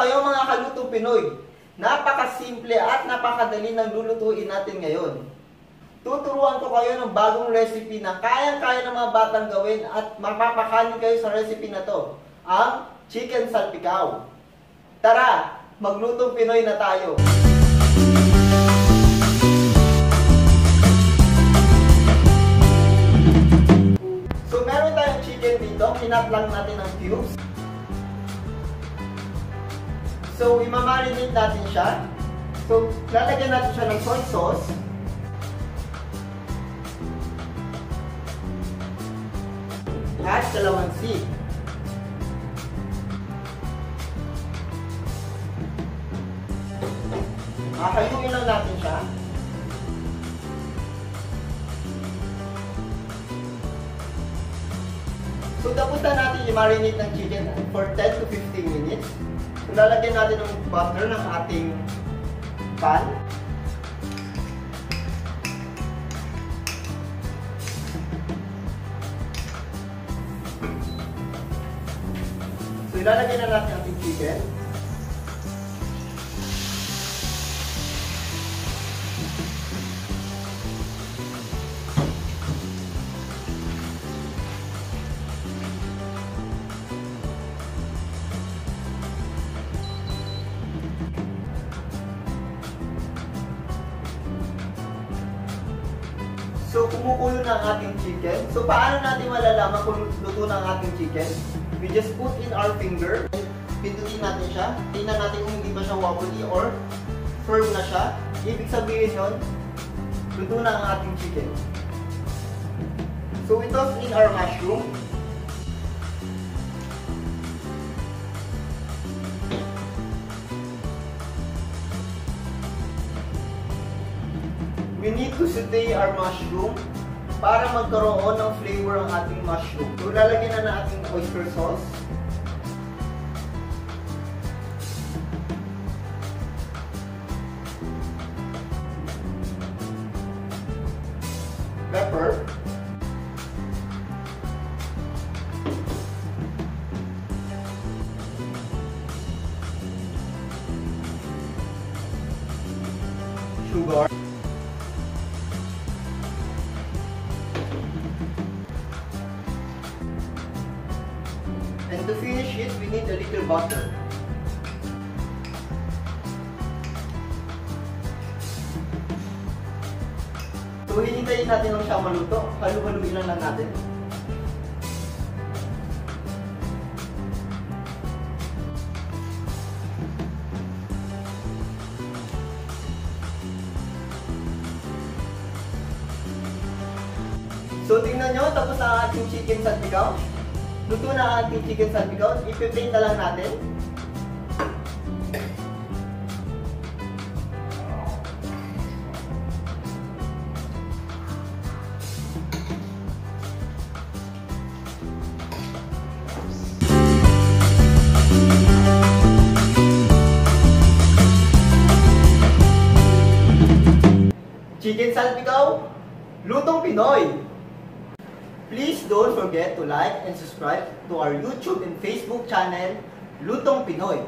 kayo mga kalutong Pinoy. Napakasimple at napakadali ng lulutuin natin ngayon. Tuturuan ko kayo ng bagong recipe na kayang-kaya ng mga batang gawin at mapapakanin kayo sa recipe na to. Ang chicken salpicao. Tara, maglutong Pinoy na tayo. So meron tayong chicken dito, kinat lang natin ng cubes. So, imamarinate natin siya. So, lalagyan natin siya ng soy sauce. At calamansi. Hayuin lang natin siya. So, tapos na natin i-marinate ng chicken for 10 to 15 minutes. So, lalagyan natin ng butter ng ating pan. So, ilalagyan na natin ang ating chicken. So, kumukulo na ang ating chicken. So, paano natin malalaman kung luto na ang ating chicken? We just put in our finger. Pindutin natin siya. Tingnan natin kung hindi ba siya wobbly or firm na siya. Ibig sabihin nun, luto na ang ating chicken. So, we toss in our mushroom. We need to saute our mushroom para magkaroon ng flavor ang ating mushroom. So, lalagyan na natin oyster sauce. Pepper. Sugar. And to finish it, we need a little butter. So, hihintayin natin lang siya maluto. Halu-haluin lang natin. So, tingnan nyo, tapos na ang ating chicken salpicao. Luto na ang ating chicken salpicao. Ipiplate na lang natin. Chicken salpicao, Lutong Pinoy. Please don't forget to like and subscribe to our YouTube and Facebook channel, Lutong Pinoy.